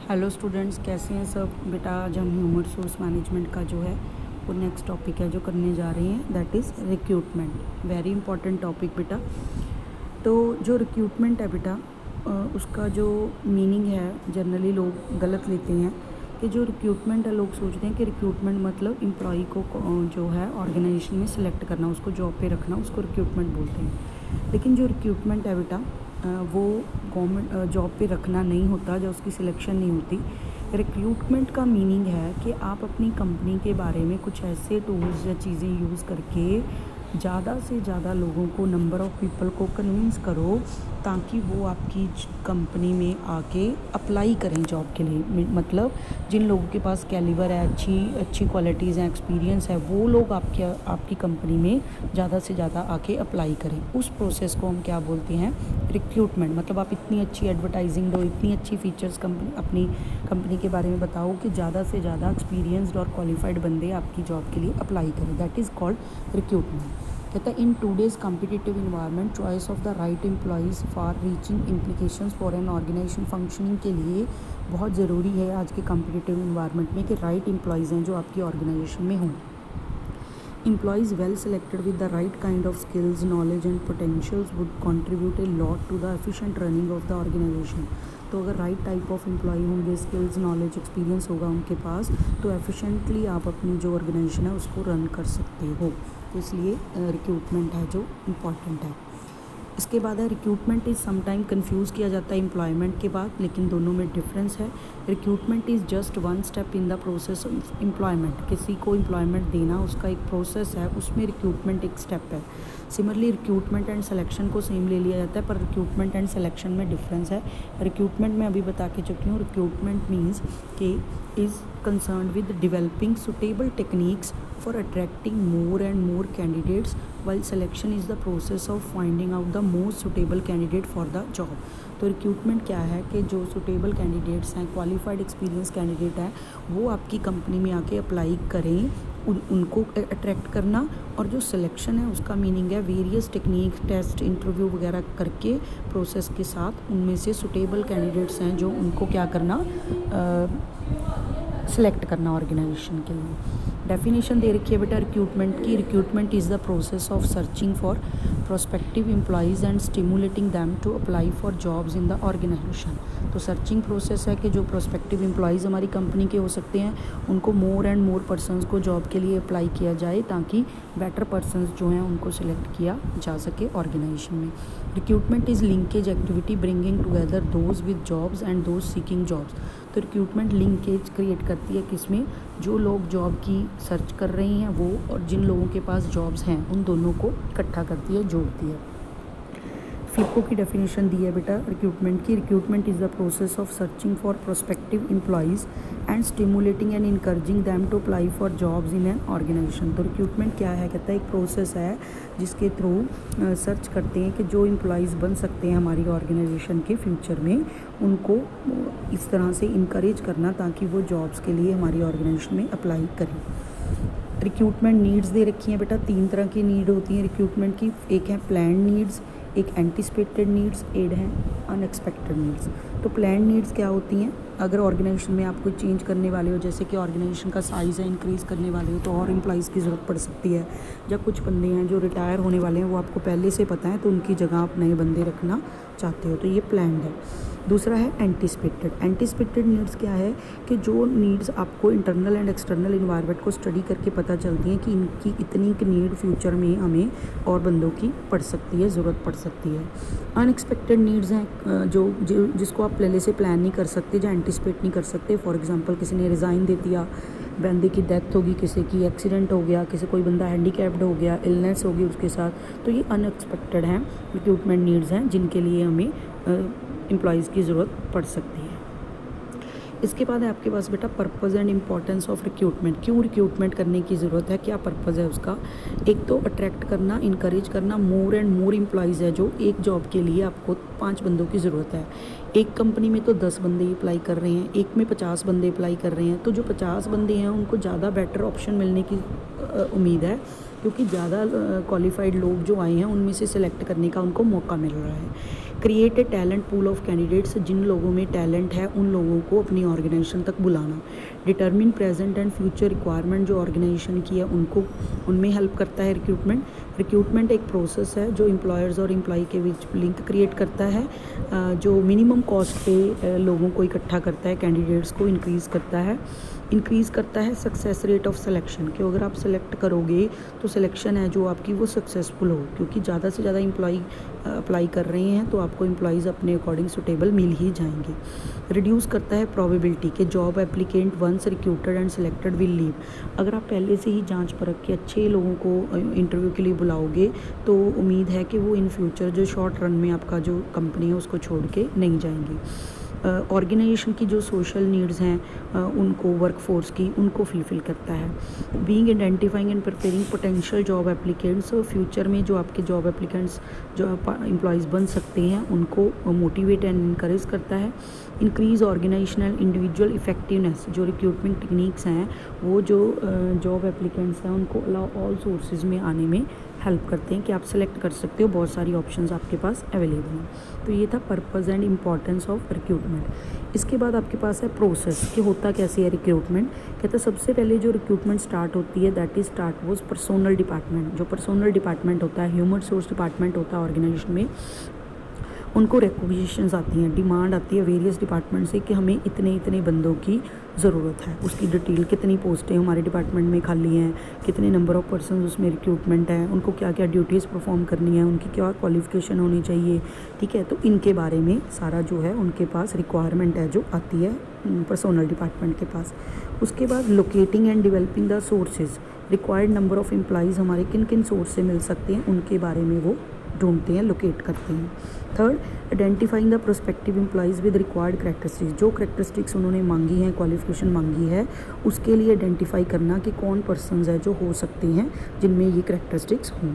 Hello students, कैसे हैं सब। बेटा आज हम ह्यूमन रिसोर्स मैनेजमेंट का जो है वो नेक्स्ट टॉपिक है जो करने जा रहे हैं, that is recruitment. Very important topic बेटा। तो जो रिक्रूटमेंट है बेटा, उसका जो मीनिंग है जनरली लोग गलत लेते हैं कि जो रिक्रूटमेंट है, लोग सोचते हैं कि रिक्रूटमेंट मतलब एम्प्लॉई को जो है ऑर्गेनाइजेशन में सिलेक्ट करना, उसको जॉब पे रखना, उसको रिक्रूटमेंट बोलते हैं। लेकिन जो रिक्रूटमेंट है बेटा, वो गवर्नमेंट जॉब पे रखना नहीं होता, जब उसकी सिलेक्शन नहीं होती। रिक्रूटमेंट का मीनिंग है कि आप अपनी कंपनी के बारे में कुछ ऐसे टूल्स या चीज़ें यूज़ करके ज़्यादा से ज़्यादा लोगों को, नंबर ऑफ़ पीपल को कन्विंस करो ताकि वो आपकी कंपनी में आके अप्लाई करें जॉब के लिए। मतलब जिन लोगों के पास कैलिबर है, अच्छी क्वालिटीज़ हैं, एक्सपीरियंस है, वो लोग आपकी कंपनी में ज़्यादा से ज़्यादा आके अप्लाई करें। उस प्रोसेस को हम क्या बोलते हैं? रिक्रूटमेंट। मतलब आप इतनी अच्छी एडवर्टाइजिंग दो, इतनी अच्छी फीचर्स अपनी कंपनी के बारे में बताओ कि ज़्यादा से ज़्यादा एक्सपीरियंस्ड और क्वालिफाइड बंदे आपकी जॉब के लिए अप्लाई करें। That is called recruitment. कहता है in today's competitive environment choice of the right employees far reaching implications for an organisation functioning के लिए बहुत ज़रूरी है आज के कॉम्पिटिटिव इन्वायरमेंट में कि राइट एम्प्लॉयज़ हैं जो आपकी ऑर्गेनाइजेशन में हों। Employees well selected with the right kind of skills, knowledge and potentials would contribute a lot to the efficient running of the organization. तो अगर राइट टाइप ऑफ एम्प्लॉई होंगे, स्किल्स, नॉलेज, एक्सपीरियंस होगा उनके पास, तो efficiently आप अपनी जो organisation है उसको रन कर सकते हो। तो इसलिए रिक्रूटमेंट है जो इम्पॉर्टेंट है। इसके बाद है रिक्रूटमेंट इज़ समटाइम कंफ्यूज किया जाता है एम्प्लॉयमेंट के बाद, लेकिन दोनों में डिफरेंस है। Recruitment is just one step in the process of employment. किसी को एम्प्लॉयमेंट देना उसका एक प्रोसेस है, उसमें रिक्रूटमेंट एक स्टेप है। सिमिलरली रिक्रूटमेंट एंड सिलेक्शन को सेम ले लिया जाता है, पर रिक्रूटमेंट एंड सिलेक्शन में डिफरेंस है। रिक्रूटमेंट में अभी बता के चुकी हूँ। रिक्रूटमेंट मीन्स कि is concern with developing suitable techniques for attracting more and more candidates, while selection is the process of finding out the most suitable candidate for the job. तो recruitment क्या है कि जो सुटेबल कैंडिडेट्स हैं, qualified experience candidate हैं, वो आपकी company में आके अप्लाई करें, उनको अट्रैक्ट करना। और जो सिलेक्शन है उसका मीनिंग है वेरियस टेक्निक, टेस्ट, इंटरव्यू वगैरह करके प्रोसेस के साथ उनमें से सुटेबल कैंडिडेट्स हैं जो उनको क्या करना, सिलेक्ट करना ऑर्गेनाइजेशन के लिए। डेफिनेशन दे रखी है बेटा रिक्रूटमेंट की। Recruitment is the process of searching for prospective employees and stimulating them to apply for jobs in the organisation. तो सर्चिंग प्रोसेस है कि जो प्रोस्पेक्टिव एम्प्लॉयज़ हमारी कंपनी के हो सकते हैं, उनको मोर एंड मोर पर्सनस को जॉब के लिए अप्लाई किया जाए ताकि बेटर पर्सनस जो हैं उनको सिलेक्ट किया जा सके ऑर्गेनाइजेशन में। Recruitment is linkage activity bringing together those with jobs and those seeking jobs. तो रिक्रूटमेंट लिंकेज क्रिएट करती है किसमें? जो लोग जॉब की सर्च कर रहे हैं वो, और जिन लोगों के पास जॉब्स हैं, उन दोनों को इकट्ठा करती है, जोड़ती है। फिको की डेफिनेशन दी है बेटा रिक्रूटमेंट की। Recruitment is the process of searching for prospective employees and stimulating and encouraging them to apply for jobs in an organisation. तो रिक्रूटमेंट क्या है? कहता है एक प्रोसेस है जिसके थ्रू सर्च करते हैं कि जो एम्प्लॉयज़ बन सकते हैं हमारी ऑर्गेनाइजेशन के फ्यूचर में, उनको इस तरह से इनकरेज करना ताकि वो जॉब्स के लिए हमारी ऑर्गेनाइजेशन में अप्लाई करें। रिक्रूटमेंट नीड्स दे रखी हैं बेटा। 3 तरह की नीड होती हैं रिक्रूटमेंट की। एक है प्लान नीड्स, एक एंटिसिपेटेड नीड्स, एक है अनएक्सपेक्टेड नीड्स। तो प्लान नीड्स क्या होती हैं? अगर ऑर्गेनाइजेशन में आप कोई चेंज करने वाले हो, जैसे कि ऑर्गेनाइजेशन का साइज़ है इंक्रीज़ करने वाले हो, तो और एम्प्लॉयज़ की ज़रूरत पड़ सकती है। या कुछ बंदे हैं जो रिटायर होने वाले हैं, वो आपको पहले से पता है, तो उनकी जगह आप नए बंदे रखना चाहते हो, तो ये प्लान्ड है। दूसरा है एंटिसिपेटेड। एंटिसिपेटेड नीड्स क्या है कि जो नीड्स आपको इंटरनल एंड एक्सटर्नल इन्वायरमेंट को स्टडी करके पता चलती हैं कि इनकी इतनी की नीड फ्यूचर में हमें और बंदों की पड़ सकती है, ज़रूरत पड़ सकती है। अनएक्सपेक्टेड नीड्स हैं जो जिसको आप पहले से प्लान नहीं कर सकते, जो एंटिसिपेट नहीं कर सकते। फॉर एग्जांपल किसी ने रिज़ाइन दे दिया, बंदे की डेथ होगी, किसी की एक्सीडेंट हो गया, कोई बंदा हैंडीकैप्ड हो गया, इलनेस होगी उसके साथ, तो ये अनएक्सपेक्टेड हैं रिक्रूटमेंट नीड्स हैं जिनके लिए हमें एम्प्लॉयज़ की ज़रूरत पड़ सकती है। इसके बाद है आपके पास बेटा purpose and importance of recruitment. क्यों रिक्रूटमेंट करने की ज़रूरत है, क्या पर्पज़ है उसका? एक तो अट्रैक्ट करना, इनकरेज करना मोर एंड मोर एम्प्लॉयज़ है जो एक जॉब के लिए आपको 5 बंदों की ज़रूरत है। एक कंपनी में तो 10 बंदे अप्लाई कर रहे हैं, एक में 50 बंदे अप्लाई कर रहे हैं, तो जो 50 बंदे हैं उनको ज़्यादा बेटर ऑप्शन मिलने की उम्मीद है, क्योंकि ज़्यादा क्वालिफाइड लोग जो आए हैं उनमें से सिलेक्ट करने का उनको मौका मिल रहा है। Create a talent pool of candidates, जिन लोगों में टैलेंट है उन लोगों को अपनी ऑर्गेनाइजेशन तक बुलाना। Determine present and future requirement, जो ऑर्गेनाइजेशन की है उनको उनमें हेल्प करता है रिक्रूटमेंट। रिक्रूटमेंट एक प्रोसेस है जो एम्प्लॉयर्स और एम्प्लॉय के बीच लिंक क्रिएट करता है, जो मिनिमम कॉस्ट पे लोगों को इकट्ठा करता है, कैंडिडेट्स को इंक्रीज़ करता है सक्सेस रेट ऑफ सिलेक्शन, कि अगर आप सेलेक्ट करोगे तो सिलेक्शन है जो आपकी वो सक्सेसफुल हो, क्योंकि ज़्यादा से ज़्यादा एम्प्लॉय अप्लाई कर रहे हैं तो आपको एम्प्लॉयज़ अपने अकॉर्डिंग सुटेबल मिल ही जाएंगे। रिड्यूस करता है प्रोबेबिलिटी कि job applicant once recruited and selected will leave. अगर आप पहले से ही जांच परख के अच्छे लोगों को इंटरव्यू के लिए बुलाओगे तो उम्मीद है कि वो इन फ्यूचर जो शॉर्ट रन में आपका जो कंपनी है उसको छोड़ के नहीं जाएंगी। ऑर्गेनाइजेशन की जो सोशल नीड्स हैं उनको, वर्कफोर्स की, उनको फुलफिल करता है। Being identifying and preparing potential job applicants, future में जो आपके जॉब एप्लीकेंट्स जो एम्प्लॉयज़ बन सकते हैं उनको मोटिवेट एंड इनकरेज करता है। इंक्रीज ऑर्गेनाइजेशनल इंडिविजुअल इफेक्टिवनेस, जो रिक्रूटमेंट टेक्निक्स हैं वो जो जॉब एप्लीकेंट्स हैं उनको ऑल सोर्सेज में आने में हेल्प करते हैं कि आप सेलेक्ट कर सकते हो, बहुत सारी ऑप्शंस आपके पास अवेलेबल हैं। तो ये था purpose and importance of recruitment. इसके बाद आपके पास है प्रोसेस कि होता कैसे है रिक्रूटमेंट। कहते हैं सबसे पहले जो रिक्रूटमेंट स्टार्ट होती है that is start was personnel department. जो पर्सोनल डिपार्टमेंट होता है, ह्यूमन रिसोर्स डिपार्टमेंट होता है ऑर्गेनाइजेशन में, उनको रिक्वेजिशंस आती हैं, डिमांड आती है वेरियस डिपार्टमेंट से कि हमें इतने इतने बंदों की ज़रूरत है। उसकी डिटेल, कितनी पोस्टें हमारे डिपार्टमेंट में खाली हैं, कितने नंबर ऑफ़ पर्सन उसमें रिक्रूटमेंट है, उनको क्या क्या ड्यूटीज़ परफॉर्म करनी है, उनकी क्या क्वालिफ़िकेशन होनी चाहिए, ठीक है। तो इनके बारे में सारा जो है उनके पास रिक्वायरमेंट है जो आती है पर्सोनल डिपार्टमेंट के पास। उसके बाद locating and developing the sources, required number of employees हमारे किन किन सोर्स से मिल सकते हैं उनके बारे में वो ढूंढते हैं, लोकेट करते हैं। Third, identifying the prospective employees with required characteristics, जो करेक्टरिस्टिक्स उन्होंने मांगी हैं, क्वालिफिकेशन मांगी है, उसके लिए आइडेंटिफाई करना कि कौन पर्सनस है जो हो सकते हैं जिनमें ये करेक्टरिस्टिक्स हों।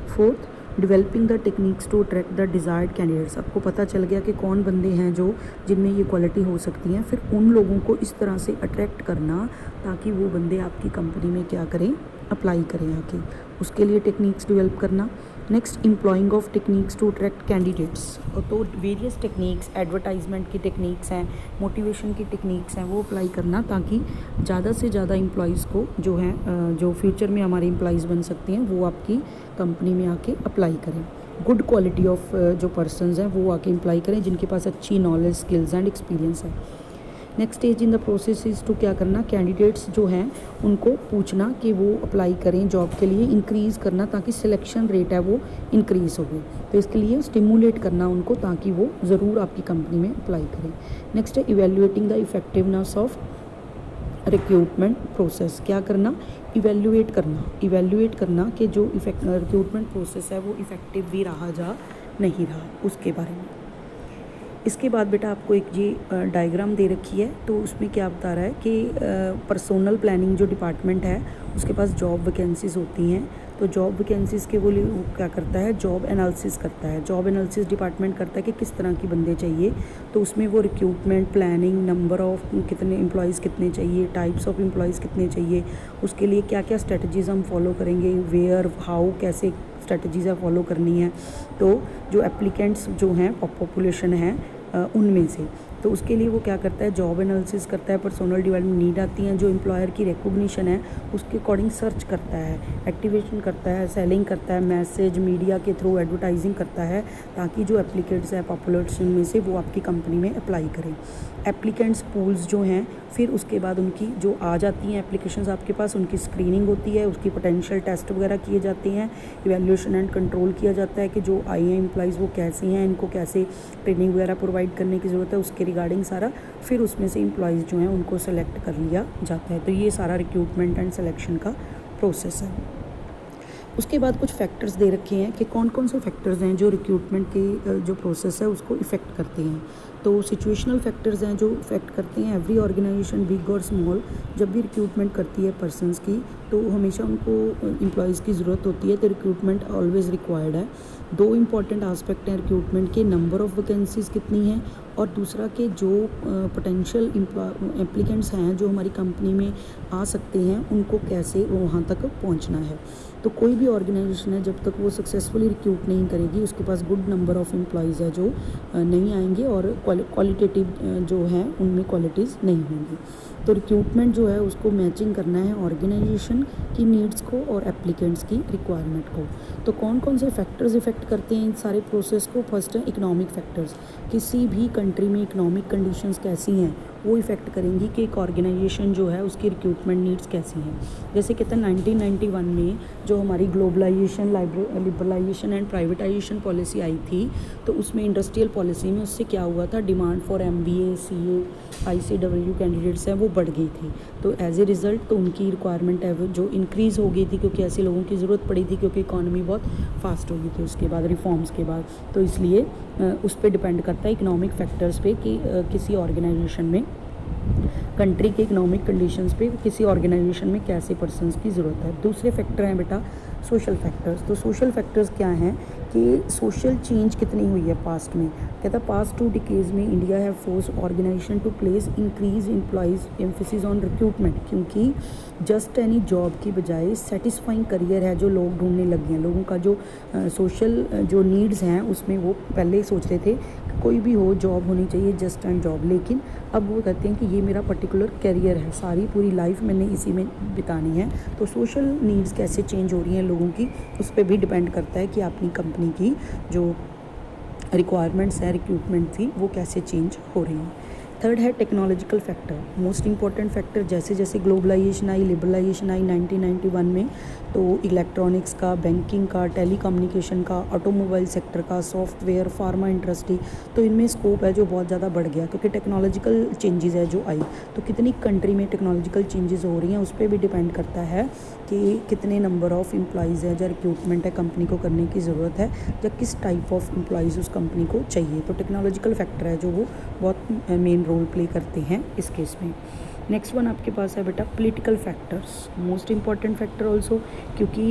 Fourth, developing the techniques to attract the desired candidates, आपको पता चल गया कि कौन बंदे हैं जो जिनमें ये क्वालिटी हो सकती हैं, फिर उन लोगों को इस तरह से अट्रैक्ट करना ताकि वो बंदे आपकी कंपनी में क्या करें, अप्लाई करें आके, उसके लिए टेक्निक्स डेवलप करना। Next, employing of techniques to attract candidates, तो वेरियस टेक्निक्स, एडवर्टाइजमेंट की टेक्निक्स हैं, मोटिवेशन की टेक्निक्स हैं, वो अप्लाई करना ताकि ज़्यादा से ज़्यादा एम्प्लॉयज़ को जो हैं जो फ्यूचर में हमारे एम्प्लॉयज़ बन सकते हैं वो आपकी कंपनी में आके अप्लाई करें। गुड क्वालिटी ऑफ जो पर्सनस हैं वो आके अप्लाई करें जिनके पास अच्छी नॉलेज, स्किल्स एंड एक्सपीरियंस है। Next stage in the process is to क्या करना, कैंडिडेट्स जो हैं उनको पूछना कि वो अप्लाई करें जॉब के लिए, इंक्रीज़ करना ताकि सिलेक्शन रेट है वो इंक्रीज़ हो गई। तो इसके लिए स्टिमुलेट करना उनको ताकि वो ज़रूर आपकी कंपनी में अप्लाई करें। नेक्स्ट है evaluating the effectiveness of recruitment process, क्या करना, इवेल्युएट करना कि जो रिक्रूटमेंट प्रोसेस है वो इफ़ेक्टिव भी रहा जा नहीं रहा, उसके बारे में। इसके बाद बेटा आपको एक ये डायग्राम दे रखी है, तो उसमें क्या बता रहा है कि पर्सोनल प्लानिंग जो डिपार्टमेंट है उसके पास जॉब वैकेंसीज़ होती हैं, तो जॉब वैकेंसीज़ के वो क्या करता है, जॉब एनालिसिस करता है। जॉब एनालिसिस डिपार्टमेंट करता है कि किस तरह की बंदे चाहिए, तो उसमें वो रिक्रूटमेंट प्लानिंग, नंबर ऑफ़ कितने एम्प्लॉयज़ कितने चाहिए, टाइप्स ऑफ एम्प्लॉयज़ कितने चाहिए, उसके लिए क्या क्या स्ट्रेटजीज़ हम फॉलो करेंगे, वेयर, हाउ, कैसे स्ट्रेटजीज़ है फॉलो करनी है। तो जो एप्लीकेंट्स जो हैं पॉपुलेशन है उनमें से, तो उसके लिए वो क्या करता है, जॉब एनालिसिस करता है, पर्सोनल डेवलपमेंट नीड आती हैं जो एम्प्लॉयर की रिकॉग्निशन है उसके अकॉर्डिंग सर्च करता है, एक्टिवेशन करता है, सेलिंग करता है, मैसेज मीडिया के थ्रू एडवर्टाइजिंग करता है ताकि जो एप्लीकेंट्स है पॉपुलेशन में से वो आपकी कंपनी में अप्लाई करें। एप्लीकेंट्स पूल्स जो हैं फिर उसके बाद उनकी जो आ जाती हैं एप्लीकेशंस आपके पास, उनकी स्क्रीनिंग होती है, उसकी पोटेंशियल टेस्ट वगैरह किए जाते हैं, इवैल्यूएशन एंड कंट्रोल किया जाता है कि जो आई हैं एम्प्लॉइज़ वो कैसे हैं, इनको कैसे ट्रेनिंग वगैरह प्रोवाइड करने की ज़रूरत है, उसके रिगार्डिंग सारा, फिर उसमें से एम्प्लॉइज़ जो हैं उनको सेलेक्ट कर लिया जाता है। तो ये सारा रिक्रूटमेंट एंड सिलेक्शन का प्रोसेस है। उसके बाद कुछ फैक्टर्स दे रखे हैं कि कौन कौन से फैक्टर्स हैं जो रिक्रूटमेंट के जो प्रोसेस है उसको इफ़ेक्ट करते हैं। तो सिचुएशनल फैक्टर्स हैं जो इफेक्ट करते हैं एवरी ऑर्गेनाइजेशन बिग और स्मॉल। जब भी रिक्रूटमेंट करती है पर्सनस की तो हमेशा उनको एम्प्लॉयज़ की ज़रूरत होती है, तो रिक्रूटमेंट ऑलवेज़ रिक्वायर्ड है। दो इंपॉर्टेंट आस्पेक्ट हैं रिक्रूटमेंट के, नंबर ऑफ़ वैकेंसीज़ कितनी हैं और दूसरा कि जो पोटेंशियल एप्लीकेंट्स हैं जो हमारी कंपनी में आ सकते हैं उनको कैसे वहाँ तक पहुँचना है। तो कोई भी ऑर्गेनाइजेशन है जब तक वो सक्सेसफुली रिक्रूट नहीं करेगी, उसके पास गुड नंबर ऑफ़ एम्प्लॉयज़ है जो नहीं आएंगे और क्वालिटेटिव जो हैं उनमें क्वालिटीज़ नहीं होंगी। तो रिक्रूटमेंट जो है उसको मैचिंग करना है ऑर्गेनाइजेशन की नीड्स को और एप्लीकेंट्स की रिक्वायरमेंट को। तो कौन कौन से फैक्टर्स इफ़ेक्ट करते हैं इन सारे प्रोसेस को? फर्स्ट है इकोनॉमिक फैक्टर्स। किसी भी कंट्री में इकोनॉमिक कंडीशंस कैसी हैं वो इफ़ेक्ट करेंगी कि एक ऑर्गेनाइजेशन जो है उसकी रिक्रूटमेंट नीड्स कैसी हैं। जैसे कहते हैं 1991 में जो हमारी globalisation, liberalisation and privatisation policy आई थी, तो उसमें इंडस्ट्रियल पॉलिसी में उससे क्या हुआ था, demand for MBA, CA, ICW candidates हैं वो बढ़ गई थी। तो एज ए रिज़ल्ट तो उनकी रिक्वायरमेंट है वो जो इंक्रीज़ हो गई थी, क्योंकि ऐसे लोगों की ज़रूरत पड़ी थी, क्योंकि इकॉनमी बहुत फास्ट हो गई थी उसके बाद रिफॉर्म्स के बाद। तो इसलिए उस पर डिपेंड करता है इकोनॉमिक फैक्टर्स पे कि किसी ऑर्गेनाइजेशन में कंट्री के इकोनॉमिक कंडीशंस पे किसी ऑर्गेनाइजेशन में कैसे पर्सन्स की ज़रूरत है। दूसरे फैक्टर हैं बेटा सोशल फैक्टर्स। तो सोशल फैक्टर्स क्या हैं कि सोशल चेंज कितनी हुई है पास्ट में। कहता है पास्ट 2 डिकेड्स में India have force organisation to place increase employees emphasis on recruitment, क्योंकि जस्ट एनी जॉब की बजाय सेटिस्फाइंग करियर है जो लोग ढूंढने लगे हैं। लोगों का जो सोशल जो नीड्स हैं उसमें वो पहले सोचते थे कि कोई भी हो जॉब होनी चाहिए, जस्ट एंड जॉब, लेकिन अब वो कहते हैं कि ये मेरा पर्टिकुलर करियर है, सारी पूरी लाइफ मैंने इसी में बितानी है। तो सोशल नीड्स कैसे चेंज हो रही हैं लोगों की, उस पर भी डिपेंड करता है कि अपनी कंपनी की जो रिक्वायरमेंट्स है रिक्रूटमेंट थी वो कैसे चेंज हो रही हैं। थर्ड है technological factor, most important factor. जैसे जैसे ग्लोबलाइजेशन आई, लिबरलाइजेशन आई 1991 में, तो इलेक्ट्रॉनिक्स का, बैंकिंग का, टेलीकम्युनिकेशन का, ऑटोमोबाइल सेक्टर का, सॉफ्टवेयर, फार्मा इंडस्ट्री, तो इनमें स्कोप है जो बहुत ज़्यादा बढ़ गया, क्योंकि टेक्नोलॉजिकल चेंजेस है जो आई। तो कितनी कंट्री में टेक्नोलॉजिकल चेंजेस हो रही हैं उस पर भी डिपेंड करता है कि कितने नंबर ऑफ़ एम्प्लॉयज़ है, या रिक्रूटमेंट है कंपनी को करने की ज़रूरत है, या किस टाइप ऑफ एम्प्लॉयज़ उस कंपनी को चाहिए। तो टेक्नोलॉजिकल फैक्टर है जो वो बहुत मेन रोल प्ले करते हैं इस केस में। नेक्स्ट वन आपके पास है बेटा political factors, most important factor also, क्योंकि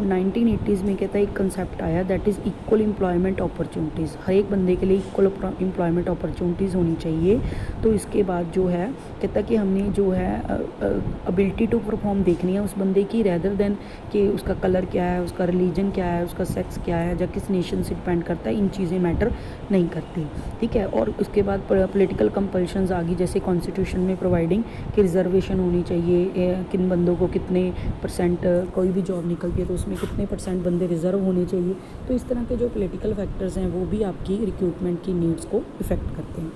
1980s में कहता है एक कंसेप्ट आया that is equal employment opportunities. हर एक बंदे के लिए इक्वल एम्प्लॉयमेंट अपॉर्चुनिटीज़ होनी चाहिए। तो इसके बाद जो है कहता कि हमने जो है एबिलिटी टू परफॉर्म देखनी है उस बंदे की, रेदर देन कि उसका कलर क्या है, उसका रिलीजन क्या है, उसका सेक्स क्या है, या किस नेशन से डिपेंड करता है, इन चीज़ें मैटर नहीं करती, ठीक है। और उसके बाद पॉलिटिकल कंपल्शंस आ गई, जैसे कॉन्स्टिट्यूशन में प्रोवाइडिंग कि रिजर्वेशन होनी चाहिए, किन बंदों को कितने परसेंट, कोई भी जॉब निकलती है तो उसमें कितने परसेंट बंदे रिजर्व होने चाहिए। तो इस तरह के जो पॉलिटिकल फैक्टर्स हैं वो भी आपकी रिक्रूटमेंट की नीड्स को इफ़ेक्ट करते हैं।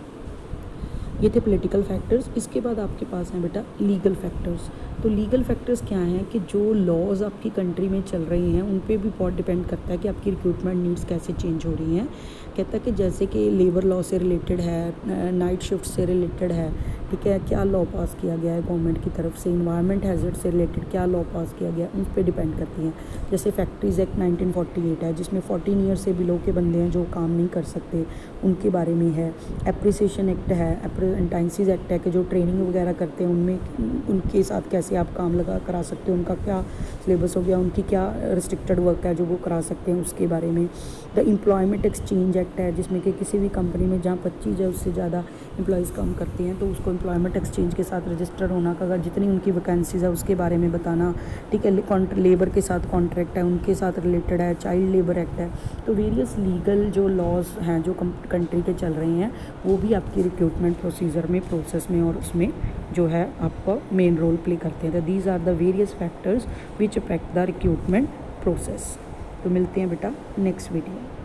ये थे पॉलिटिकल फैक्टर्स। इसके बाद आपके पास हैं बेटा लीगल फैक्टर्स। तो लीगल फैक्टर्स क्या हैं कि जो लॉज आपकी कंट्री में चल रही हैं उन पे भी बहुत डिपेंड करता है कि आपकी रिक्रूटमेंट नीड्स कैसे चेंज हो रही हैं। कहता है कि जैसे कि लेबर लॉ से रिलेटेड है, नाइट शिफ्ट से रिलेटेड है, ठीक है, क्या लॉ पास किया गया है गवर्नमेंट की तरफ से, इन्वायरमेंट हैजर्ड से रिलेटेड क्या लॉ पास किया गया है, उन पर डिपेंड करती हैं। जैसे फैक्ट्रीज़ एक्ट 1948 है जिसमें 14 ईयर से बिलो के बंदे हैं जो काम नहीं कर सकते, उनके बारे में है। एप्रिसिएशन एक्ट है, अप्रेंटिसेस एक्ट है कि जो ट्रेनिंग वगैरह करते हैं उनमें उनके साथ कैसे आप काम लगा करा सकते हो, उनका क्या सिलेबस हो गया, उनकी क्या रिस्ट्रिक्टेड वर्क है जो वो करा सकते हैं उसके बारे में। द एम्प्लॉयमेंट एक्सचेंज एक्ट है जिसमें कि किसी भी कंपनी में जहाँ 25 या उससे ज़्यादा एम्प्लॉयज़ काम करते हैं तो उसको एम्प्लॉयमेंट एक्सचेंज के साथ रजिस्टर होना का, जितनी उनकी वैकेंसीज़ है उसके बारे में बताना, ठीक है। लेबर के साथ कॉन्ट्रैक्ट है उनके साथ रिलेटेड है, चाइल्ड लेबर एक्ट है। तो वेरियस लीगल जो लॉज हैं जो कंट्री के चल रहे हैं वो भी आपकी रिक्रूटमेंट प्रोसीजर में, प्रोसेस में और उसमें जो है आपका मेन रोल प्ले करते हैं। तो these are the various factors which affect the recruitment process. तो मिलते हैं बेटा नेक्स्ट वीडियो।